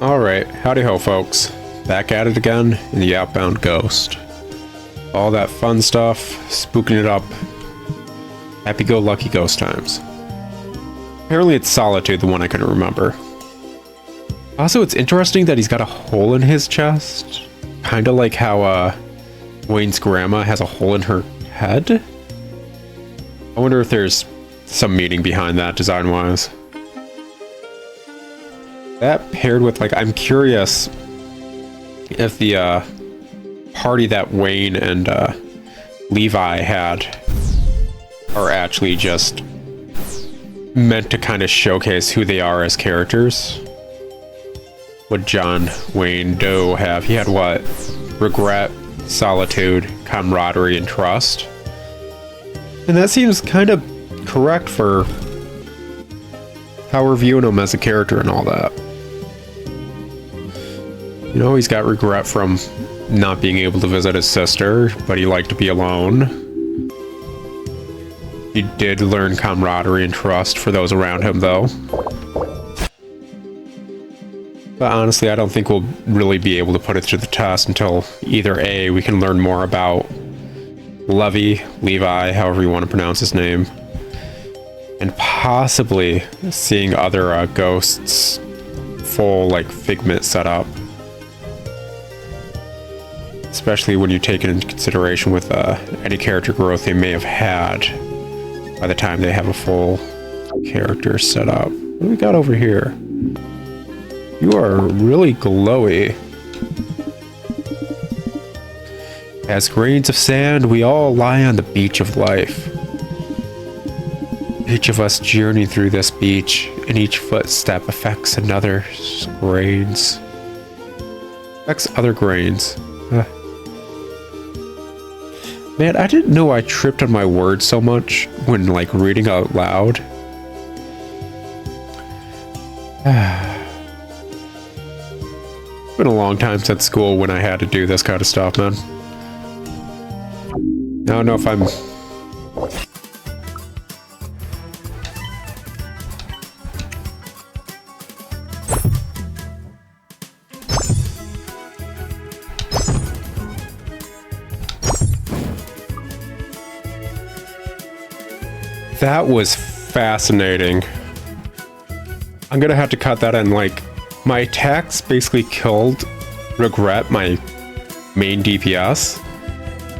Alright, howdy ho folks. Back at it again in the Outbound Ghost. All that fun stuff, spooking it up. Happy-go-lucky ghost times. Apparently it's Solitude, the one I couldn't remember. Also, it's interesting that he's got a hole in his chest. Kinda like how Wayne's grandma has a hole in her head. I wonder if there's some meaning behind that design-wise. That paired with, like, I'm curious if the party that Wayne and Levi had are actually just meant to kind of showcase who they are as characters. What John Wayne Doe have? He had what? Regret, solitude, camaraderie, and trust. And that seems kind of correct for how we're viewing him as a character and all that. You know, he's got regret from not being able to visit his sister, but he liked to be alone. He did learn camaraderie and trust for those around him, though. But honestly, I don't think we'll really be able to put it to the test until either A, we can learn more about Levi, however you want to pronounce his name, and possibly seeing other ghosts full, like, Figment setup. Especially when you take it into consideration with any character growth they may have had by the time they have a full character set up. What do we got over here? You are really glowy. As grains of sand, we all lie on the beach of life. Each of us journey through this beach, and each footstep affects another's grains. Affects other grains. Man, I didn't know I tripped on my words so much when, like, reading out loud. It's been a long time since school when I had to do this kind of stuff, man. I don't know if I'm... That was fascinating. I'm gonna have to cut that in. Like, my attacks basically killed Regret, my main DPS,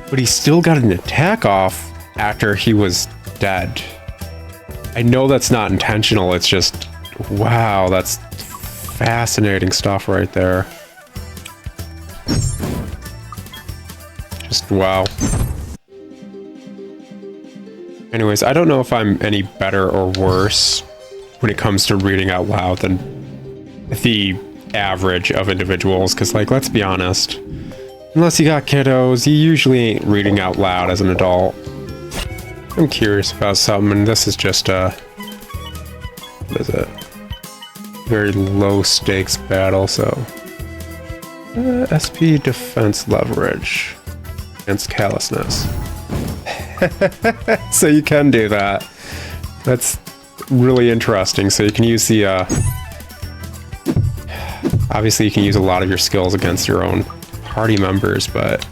but he still got an attack off after he was dead. I know that's not intentional, it's just, wow, that's fascinating stuff right there. Just wow. Anyways, I don't know if I'm any better or worse when it comes to reading out loud than the average of individuals, because, like, let's be honest, unless you got kiddos, you usually ain't reading out loud as an adult. I'm curious about something, and this is just what is it? Very low stakes battle, so SP defense leverage against callousness. So you can do that. That's really interesting. So you can use the obviously you can use a lot of your skills against your own party members, but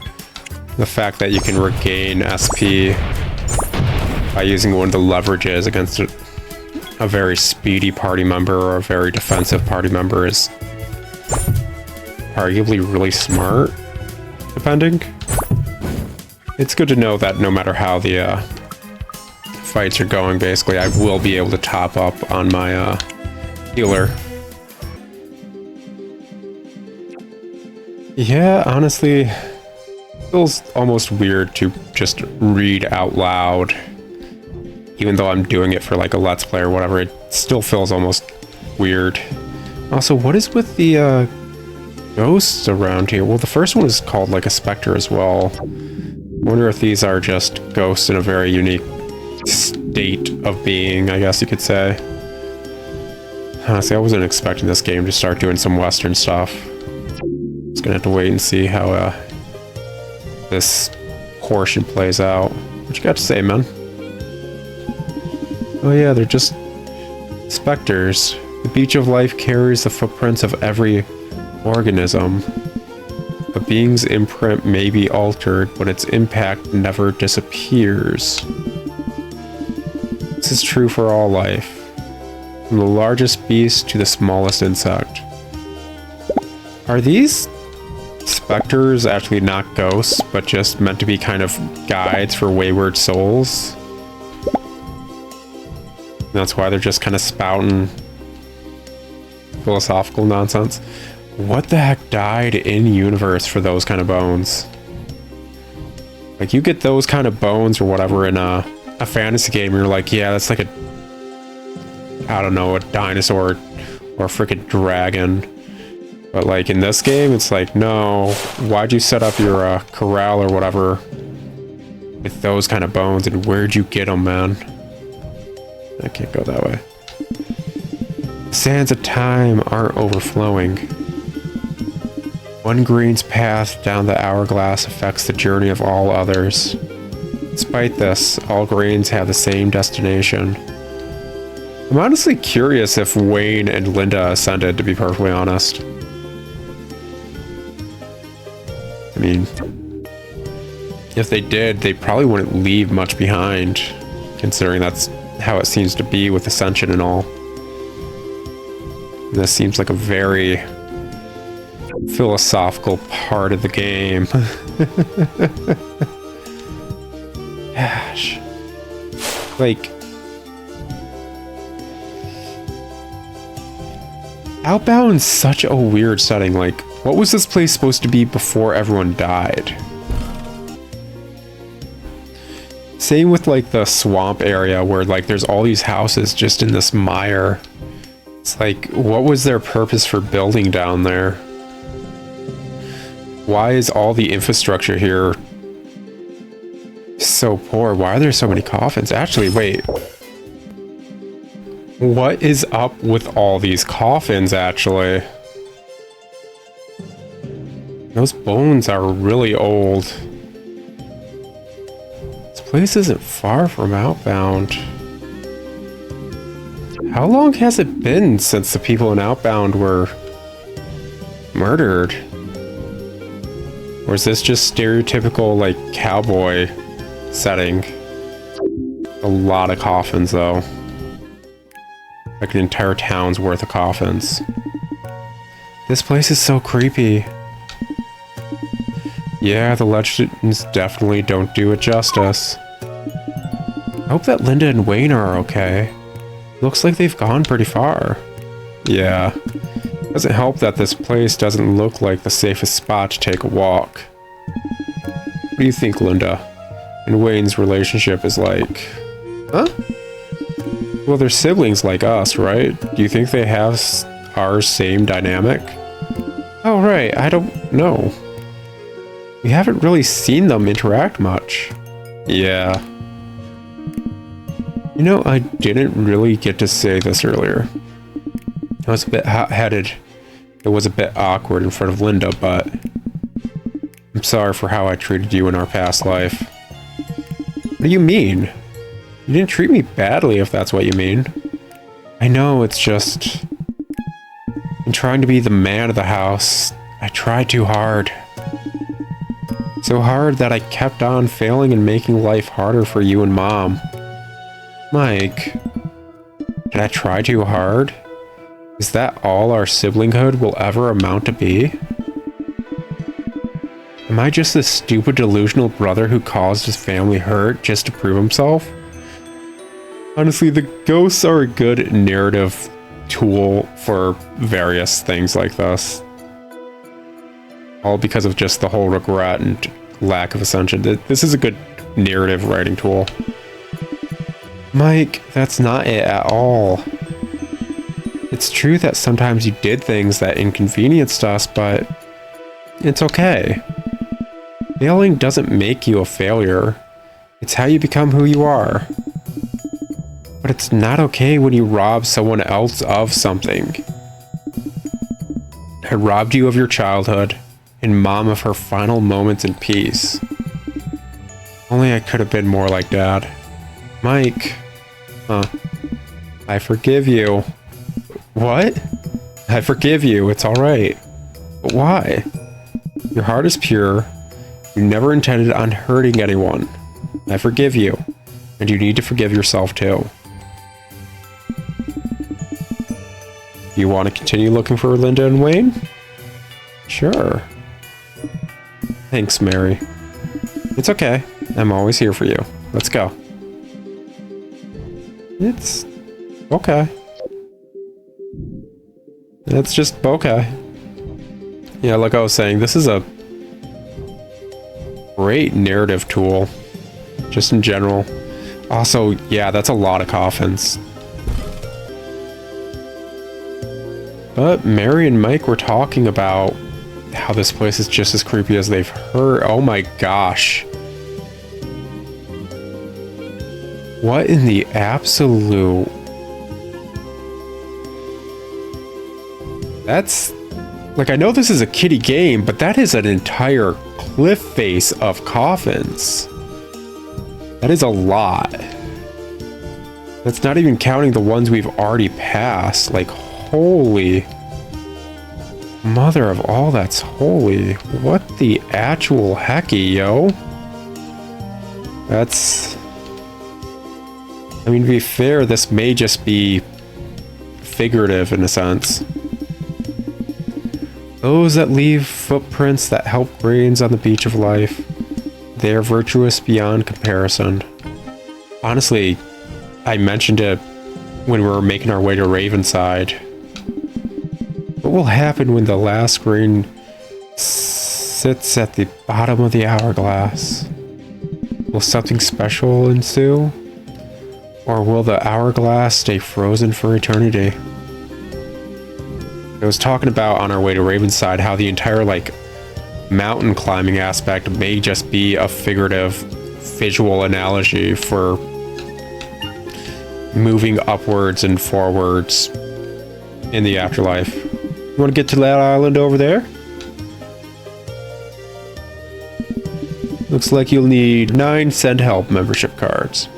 the fact that you can regain SP by using one of the leverages against a very speedy party member or a very defensive party member is arguably really smart, depending. It's good to know that no matter how the fights are going, basically, I will be able to top up on my healer. Yeah, honestly, it feels almost weird to just read out loud. Even though I'm doing it for, like, a Let's Play or whatever, it still feels almost weird. Also, what is with the ghosts around here? Well, the first one is called, like, a specter as well. I wonder if these are just ghosts in a very unique state of being, I guess you could say. Honestly, I wasn't expecting this game to start doing some Western stuff. Just gonna have to wait and see how this portion plays out. What you got to say, man? Oh yeah, they're just specters. The beach of life carries the footprints of every organism. A being's imprint may be altered, but its impact never disappears. This is true for all life, from the largest beast to the smallest insect. Are these specters actually not ghosts, but just meant to be kind of guides for wayward souls? And that's why they're just kind of spouting philosophical nonsense. What the heck died in universe for those kind of bones? Like, you get those kind of bones or whatever in a fantasy game, you're like, yeah, that's like a, I don't know, a dinosaur or a freaking dragon. But like in this game, it's like, no, why'd you set up your corral or whatever with those kind of bones, and where'd you get them, man? I can't go that way. The sands of time aren't overflowing. One green's path down the hourglass affects the journey of all others. Despite this, all grains have the same destination. I'm honestly curious if Wayne and Linda ascended, to be perfectly honest. I mean, if they did, they probably wouldn't leave much behind, considering that's how it seems to be with Ascension and all. And this seems like a very philosophical part of the game. Gosh. Like, Outbound's such a weird setting. Like, what was this place supposed to be before everyone died? Same with like the swamp area where like there's all these houses just in this mire. It's like, what was their purpose for building down there? Why is all the infrastructure here so poor? Why are there so many coffins? Actually, wait. What is up with all these coffins, actually? Those bones are really old. This place isn't far from Outbound. How long has it been since the people in Outbound were murdered? Or is this just stereotypical, like, cowboy setting? A lot of coffins, though. Like an entire town's worth of coffins. This place is so creepy. Yeah, the legends definitely don't do it justice. I hope that Linda and Wayne are okay. Looks like they've gone pretty far. Yeah. Doesn't help that this place doesn't look like the safest spot to take a walk. What do you think, Linda? And Wayne's relationship is like... Huh? Well, they're siblings like us, right? Do you think they have our same dynamic? Oh, right. I don't know. We haven't really seen them interact much. Yeah. You know, I didn't really get to say this earlier. I was a bit hot-headed. It was a bit awkward in front of Linda, but I'm sorry for how I treated you in our past life. What do you mean? You didn't treat me badly, if that's what you mean. I know, it's just... in trying to be the man of the house, I tried too hard. So hard that I kept on failing and making life harder for you and Mom. Mike, did I try too hard? Is that all our siblinghood will ever amount to be? Am I just this stupid delusional brother who caused his family hurt just to prove himself? Honestly, the ghosts are a good narrative tool for various things like this. All because of just the whole regret and lack of ascension. This is a good narrative writing tool. Mike, that's not it at all. It's true that sometimes you did things that inconvenienced us, but it's okay. Failing doesn't make you a failure. It's how you become who you are. But it's not okay when you rob someone else of something. I robbed you of your childhood, and Mom of her final moments in peace. Only I could have been more like Dad. Mike. I forgive you. What? I forgive you, it's alright. But why? Your heart is pure. You never intended on hurting anyone. I forgive you. And you need to forgive yourself too. You want to continue looking for Linda and Wayne? Sure. Thanks, Mary. It's okay. I'm always here for you. Let's go. It's okay. It's just okay. Yeah, like I was saying, this is a great narrative tool. Just in general. Also, yeah, that's a lot of coffins. But Mary and Mike were talking about how this place is just as creepy as they've heard. Oh my gosh. What in the absolute... That's... Like, I know this is a kiddie game, but that is an entire cliff face of coffins. That is a lot. That's not even counting the ones we've already passed. Like, holy... Mother of all that's holy. What the actual hecky, yo? That's... I mean, to be fair, this may just be figurative in a sense. Those that leave footprints that help grains on the beach of life, they are virtuous beyond comparison. Honestly, I mentioned it when we were making our way to Ravenside. What will happen when the last grain sits at the bottom of the hourglass? Will something special ensue? Or will the hourglass stay frozen for eternity? I was talking about on our way to Ravenside how the entire, like, mountain climbing aspect may just be a figurative visual analogy for moving upwards and forwards in the afterlife. You want to get to that island over there? Looks like you'll need 9 Send Help membership cards.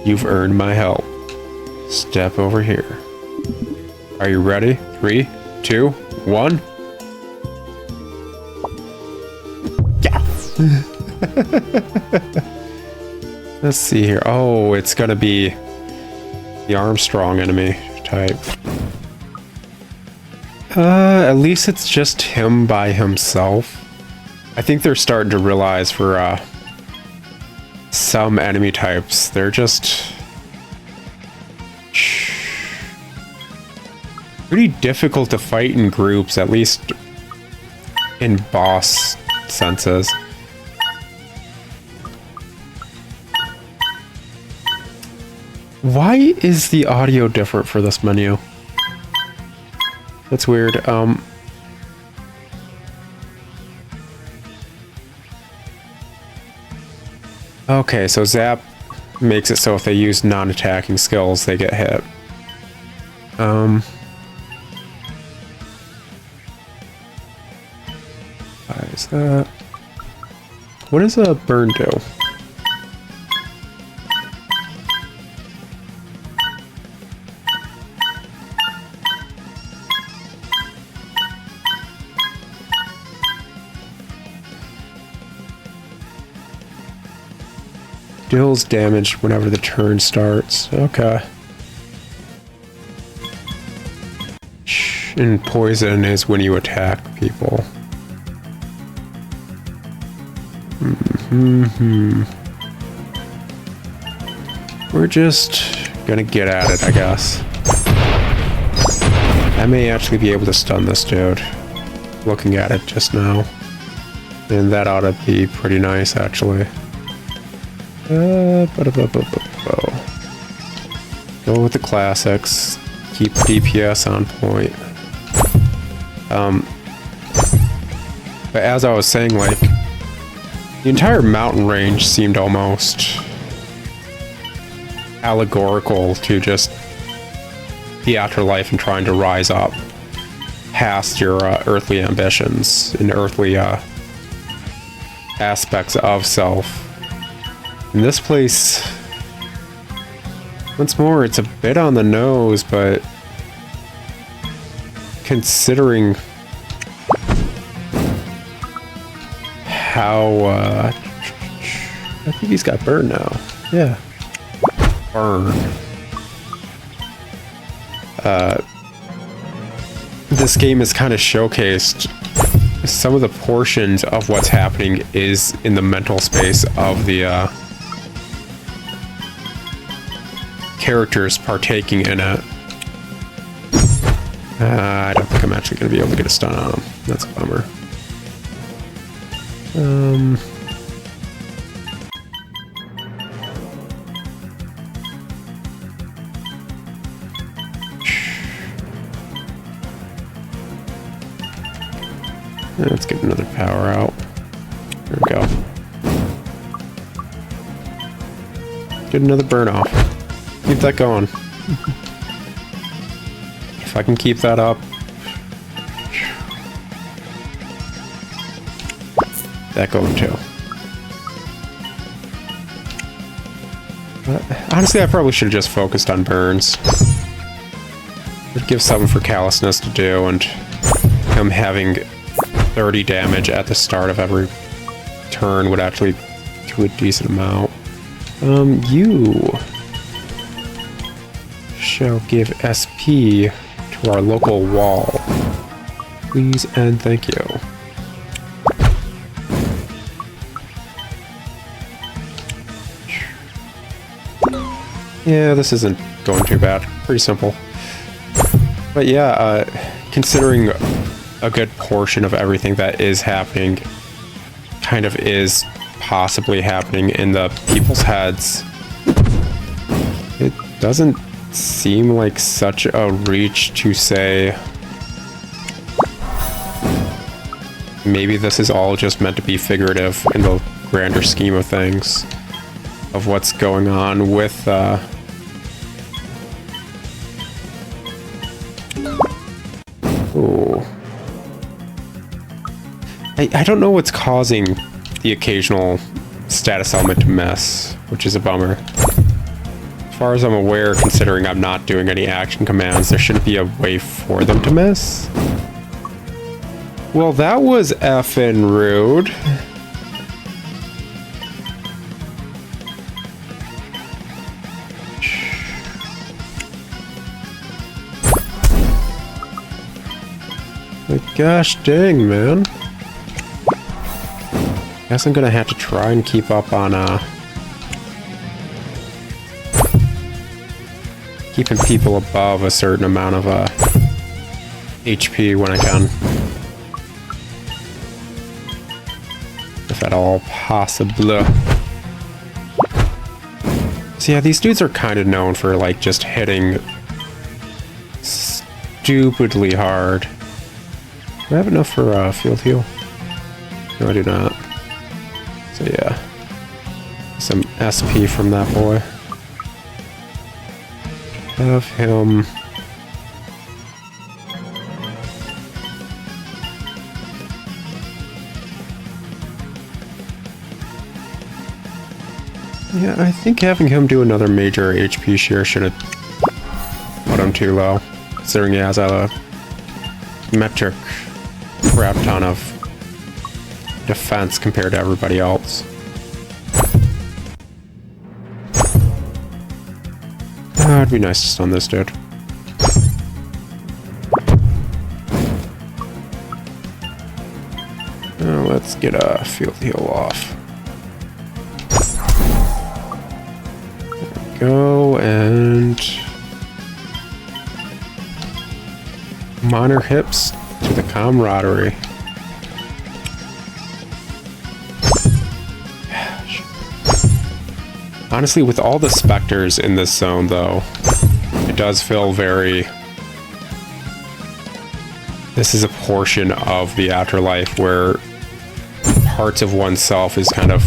You've earned my help. Step over here. Are you ready? 3, 2, 1. Yeah. Let's see here. Oh, it's gonna be the Armstrong enemy type. At least it's just him by himself. I think they're starting to realize for some enemy types, they're just pretty difficult to fight in groups, at least in boss senses. Why is the audio different for this menu? That's weird. Okay, so Zap makes it so if they use non-attacking skills, they get hit. Why is that? What does a burn do? Deals damage whenever the turn starts. Okay. And poison is when you attack people. We're just gonna get at it, I guess. I may actually be able to stun this dude. Looking at it just now. And that ought to be pretty nice, actually. Go with the classics. Keep DPS on point. But as I was saying, like, the entire mountain range seemed almost allegorical to just the afterlife and trying to rise up past your earthly ambitions and earthly aspects of self. In this place, once more, it's a bit on the nose, but considering how, I think he's got burn now. Yeah. Burn. This game has kind of showcased some of the portions of what's happening is in the mental space of the characters partaking in it. I don't think I'm actually going to be able to get a stun on him. That's a bummer. Let's get another power out. There we go. Get another burn off. Keep that going. If I can keep that up. That going too. Honestly, I probably should have just focused on burns. Would give something for callousness to do, and him having 30 damage at the start of every turn would actually do a decent amount. You shall give SP to our local wall. Please and thank you. Yeah, this isn't going too bad. Pretty simple. But yeah, considering a good portion of everything that is happening kind of is possibly happening in the people's heads, it doesn't seem like such a reach to say maybe this is all just meant to be figurative in the grander scheme of things of what's going on with ooh. I don't know what's causing the occasional status element to miss, which is a bummer. As far as I'm aware, considering I'm not doing any action commands, there shouldn't be a way for them to miss. Well, that was effing rude. Like, gosh dang, man. Guess I'm gonna have to try and keep up on keeping people above a certain amount of HP when I can, if at all possible. So yeah, these dudes are kind of known for like just hitting stupidly hard. Do I have enough for field heal? No, I do not. So yeah, some SP from that boy. Have him. Yeah, I think having him do another major HP share should have put him too low, considering he has a metric crap ton of defense compared to everybody else. It'd be nice to stun this dude. Now let's get a field heal off. There we go, and minor hips to the camaraderie. Honestly, with all the specters in this zone, though, it does feel very... This is a portion of the afterlife where parts of oneself is kind of...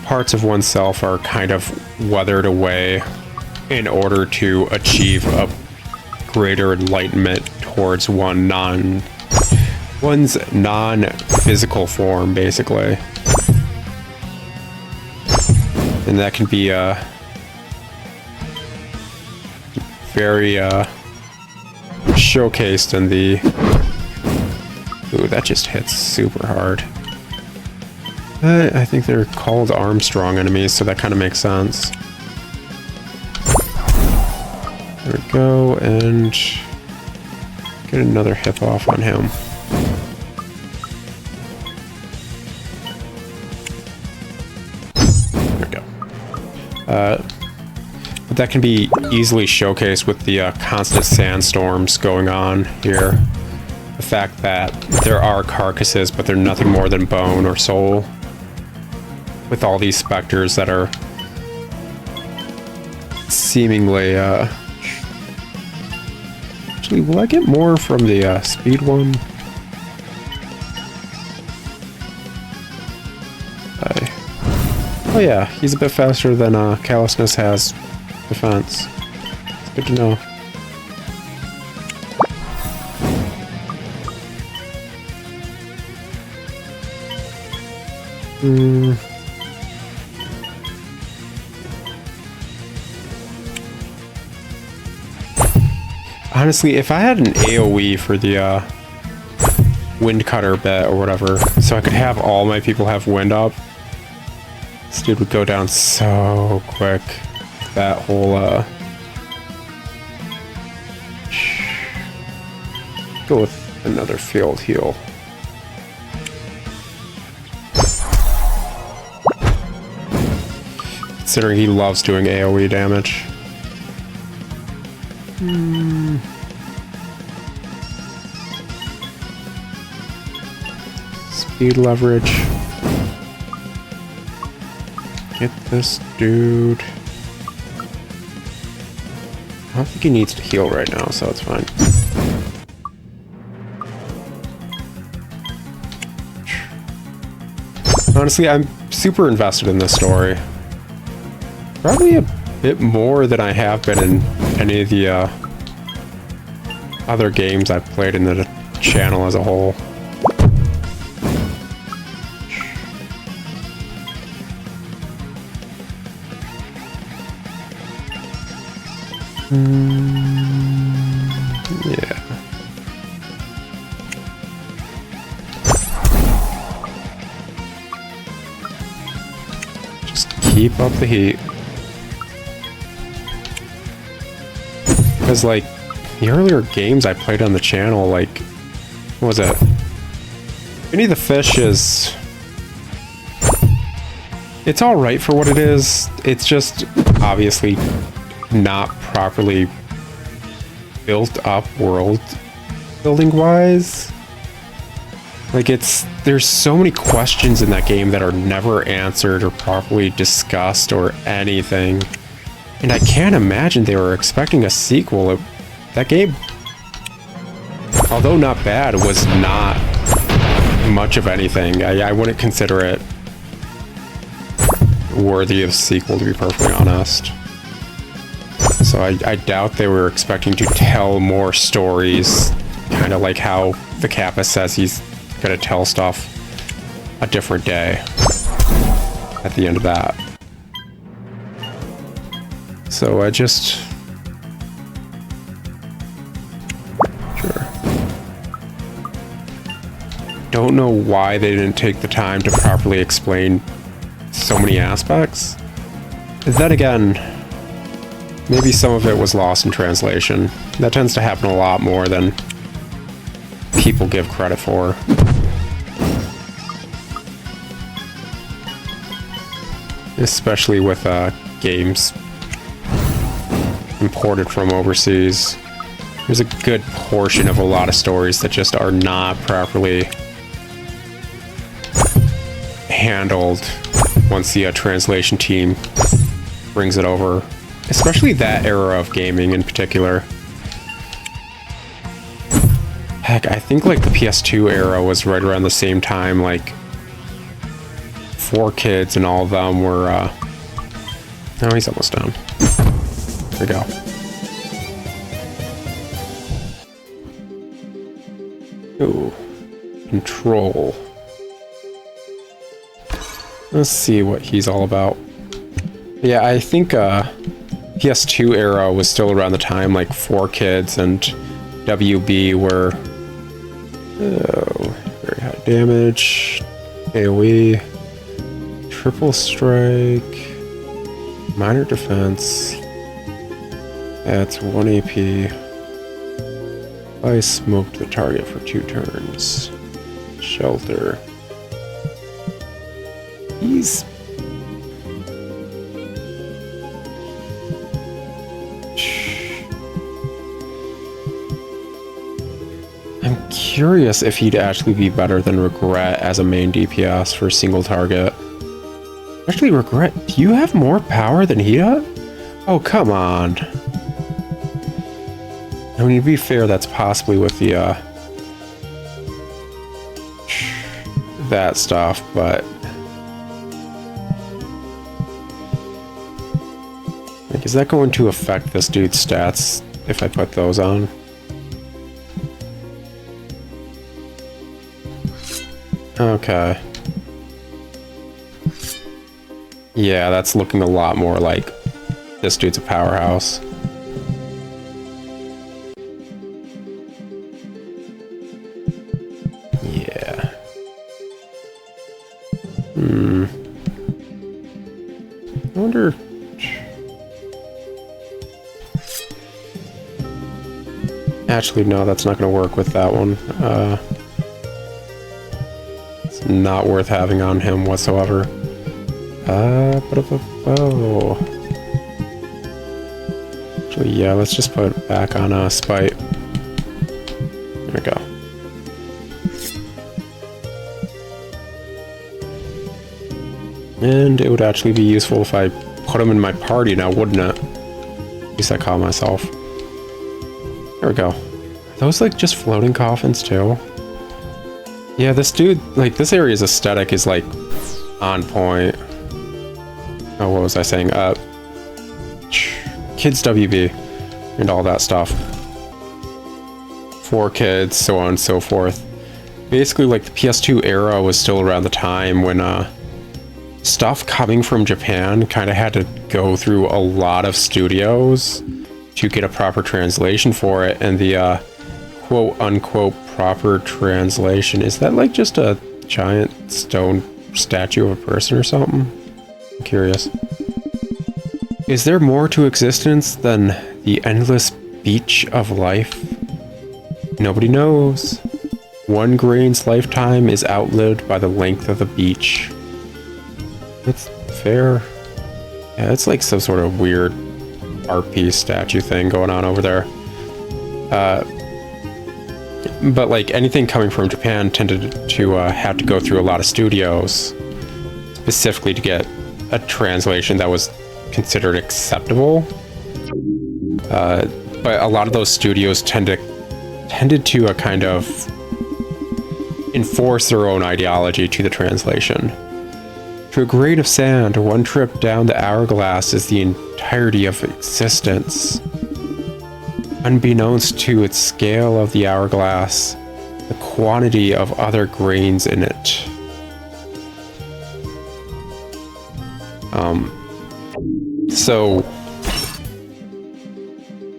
Parts of oneself are kind of weathered away in order to achieve a greater enlightenment towards one's non-physical form, basically. And that can be very showcased in the... Ooh, that just hits super hard. I think they're called Armstrong enemies, so that kind of makes sense. There we go, and get another hip off on him. There we go. But that can be easily showcased with the constant sandstorms going on here. The fact that there are carcasses, but they're nothing more than bone or soul. With all these specters that are seemingly, actually, will I get more from the speed one? Oh yeah, he's a bit faster than Callousness has defense. It's good to know. Honestly, if I had an AoE for the wind cutter bit or whatever, so I could have all my people have wind up, this dude would go down so quick. That whole go with another field heal. Considering he loves doing AoE damage. Speed leverage. Get this dude. I don't think he needs to heal right now, so it's fine. Honestly, I'm super invested in this story. Probably a bit more than I have been in any of the other games I've played in the channel as a whole. Yeah. Just keep up the heat. Because, like, the earlier games I played on the channel, like, what was it? Any of the Fish is... It's alright for what it is. It's just obviously not properly built up world building wise. Like, there's so many questions in that game that are never answered or properly discussed or anything. And I can't imagine they were expecting a sequel. That game, although not bad, was not much of anything. I wouldn't consider it worthy of sequel, to be perfectly honest. So I doubt they were expecting to tell more stories, kind of like how the Kappa says he's gonna tell stuff a different day at the end of that. So I just... Sure. Don't know why they didn't take the time to properly explain so many aspects. Then again, maybe some of it was lost in translation. That tends to happen a lot more than people give credit for. Especially with games imported from overseas. There's a good portion of a lot of stories that just are not properly handled once the translation team brings it over. Especially that era of gaming in particular. Heck, I think like the PS2 era was right around the same time, like 4Kids and all of them were, oh, he's almost done. There we go. Ooh, control. Let's see what he's all about. Yeah, I think PS2 era was still around the time like 4Kids and WB were very high damage, AoE, triple strike, minor defense. That's 1 AP. I smoked the target for 2 turns. Shelter. He's... I'm curious if he'd actually be better than Regret as a main DPS for single target. Actually, Regret, do you have more power than he does? Oh, come on. I mean, to be fair, that's possibly with the, that stuff, but... like, is that going to affect this dude's stats if I put those on? Okay. Yeah, that's looking a lot more like this dude's a powerhouse. Yeah. I wonder... actually, no, that's not going to work with that one. It's not worth having on him whatsoever. Oh. Actually, yeah, let's just put it back on Spite. There we go. And it would actually be useful if I put him in my party now, wouldn't it? At least I call myself. There we go. Are those like just floating coffins too? Yeah, this dude, like this area's aesthetic is like on point. Oh, what was I saying? Kids WB and all that stuff. 4Kids, so on and so forth. Basically, like the PS2 era was still around the time when stuff coming from Japan kind of had to go through a lot of studios to get a proper translation for it, and the quote-unquote proper translation, is that like just a giant stone statue of a person or something? I'm curious. Is there more to existence than the endless beach of life? Nobody knows. One grain's lifetime is outlived by the length of the beach. That's fair. Yeah, it's like some sort of weird art piece statue thing going on over there. But like anything coming from Japan tended to have to go through a lot of studios specifically to get a translation that was considered acceptable. But a lot of those studios tended to kind of enforce their own ideology to the translation. To a grain of sand, one trip down the hourglass is the entirety of existence. Unbeknownst to its scale of the hourglass, the quantity of other grains in it. So...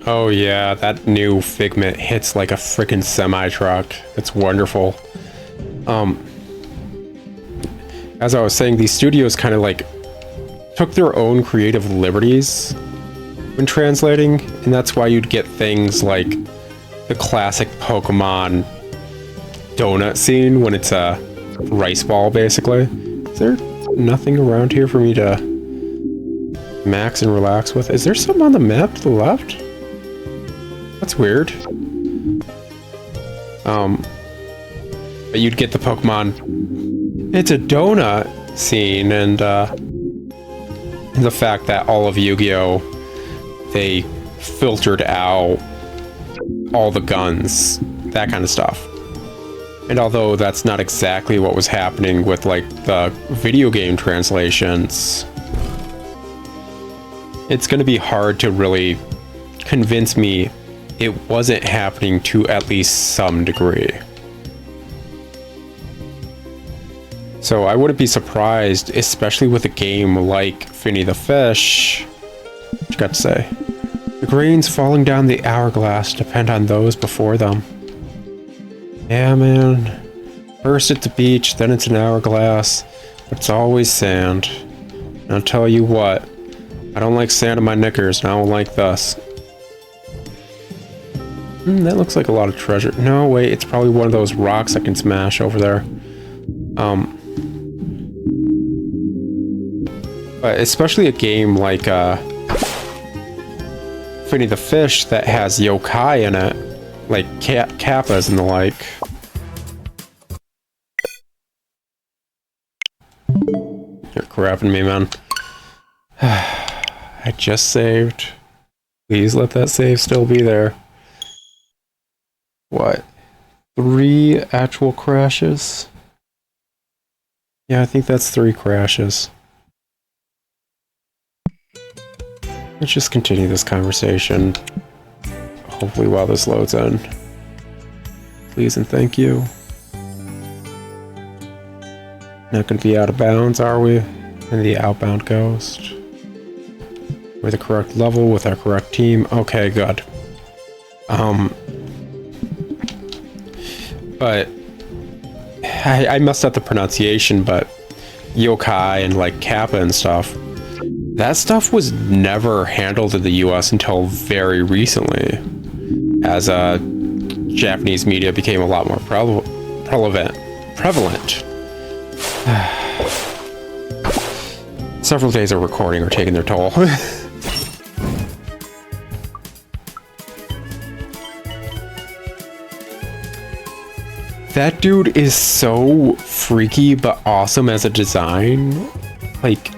oh yeah, that new Figment hits like a frickin' semi-truck. It's wonderful. As I was saying, these studios kind of like took their own creative liberties when translating, and that's why you'd get things like the classic Pokemon donut scene when it's a rice ball, basically. Is there nothing around here for me to max and relax with? Is there something on the map to the left? That's weird. But you'd get the Pokemon, it's a donut scene, and the fact that all of Yu-Gi-Oh! They filtered out all the guns, that kind of stuff. And although that's not exactly what was happening with like the video game translations, it's going to be hard to really convince me it wasn't happening to at least some degree. So I wouldn't be surprised, especially with a game like Finny the Fish. What you got to say? The grains falling down the hourglass depend on those before them. Yeah, man. First it's a beach, then it's an hourglass, but it's always sand. And I'll tell you what, I don't like sand in my knickers, and I don't like this. That looks like a lot of treasure. No, wait, it's probably one of those rocks I can smash over there. But especially a game like Finny the Fish that has yokai in it, like kappas and the like. You're crapping me, man. I just saved. Please let that save still be there. What? 3 actual crashes? Yeah, I think that's 3 crashes. Let's just continue this conversation. Hopefully while this loads in. Please and thank you. Not gonna be out of bounds, are we? In the Outbound Ghost. We're the correct level with our correct team. Okay, good. But I messed up the pronunciation, but yokai and like kappa and stuff, that stuff was never handled in the US until very recently, as Japanese media became a lot more prevalent. Several days of recording are taking their toll. That dude is so freaky but awesome as a design. Like,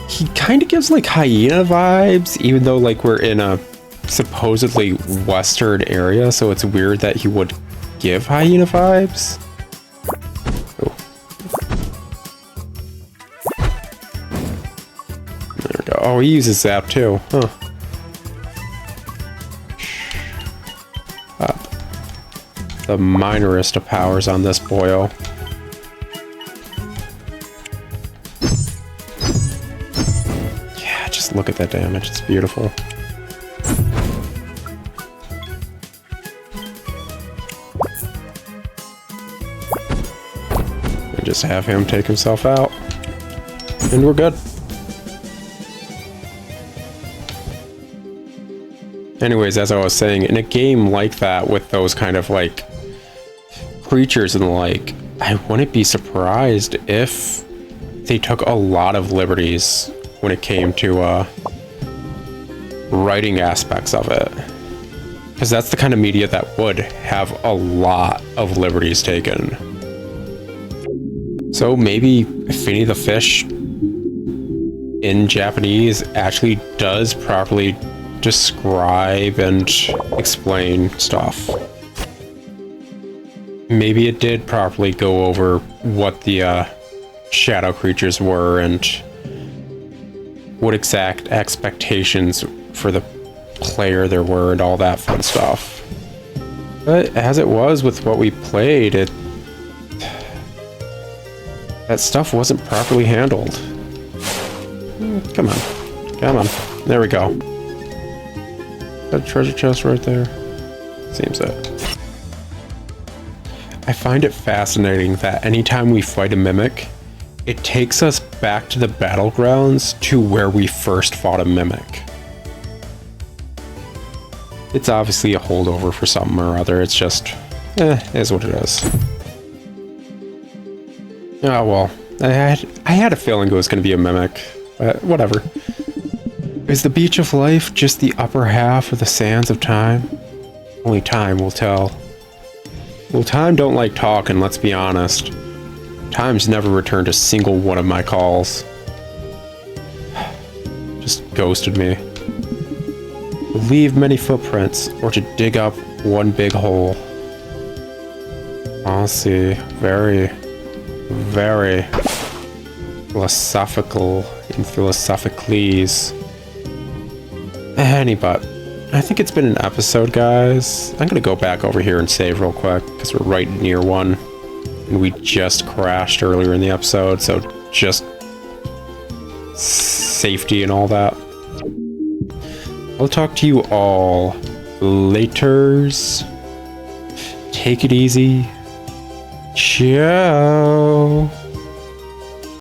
he kind of gives like hyena vibes, even though like we're in a supposedly western area, so it's weird that he would give hyena vibes. Oh. There we go. Oh, he uses zap too, huh? The minorest of powers on this boyo. Yeah, just look at that damage. It's beautiful. And just have him take himself out. And we're good. Anyways, as I was saying, in a game like that with those kind of like creatures and the like, I wouldn't be surprised if they took a lot of liberties when it came to writing aspects of it. Because that's the kind of media that would have a lot of liberties taken. So maybe Finny the Fish in Japanese actually does properly describe and explain stuff. Maybe it did properly go over what the shadow creatures were and what exact expectations for the player there were and all that fun stuff. But as it was with what we played, that stuff wasn't properly handled. Come on. Come on. There we go. That treasure chest right there? Seems it. I find it fascinating that anytime we fight a mimic, it takes us back to the battlegrounds to where we first fought a mimic. It's obviously a holdover for something or other. It's just, is what it is. Oh well, I had a feeling it was going to be a mimic, but whatever. Is the beach of life just the upper half of the sands of time? Only time will tell. Well, time don't like talking, let's be honest. Time's never returned a single one of my calls. Just ghosted me. To leave many footprints, or to dig up one big hole. I'll see. Very, very philosophical and philosophicallese. But I think it's been an episode, guys. I'm gonna go back over here and save real quick because we're right near one. And we just crashed earlier in the episode, so just safety and all that. I'll talk to you all laters. Take it easy. Ciao.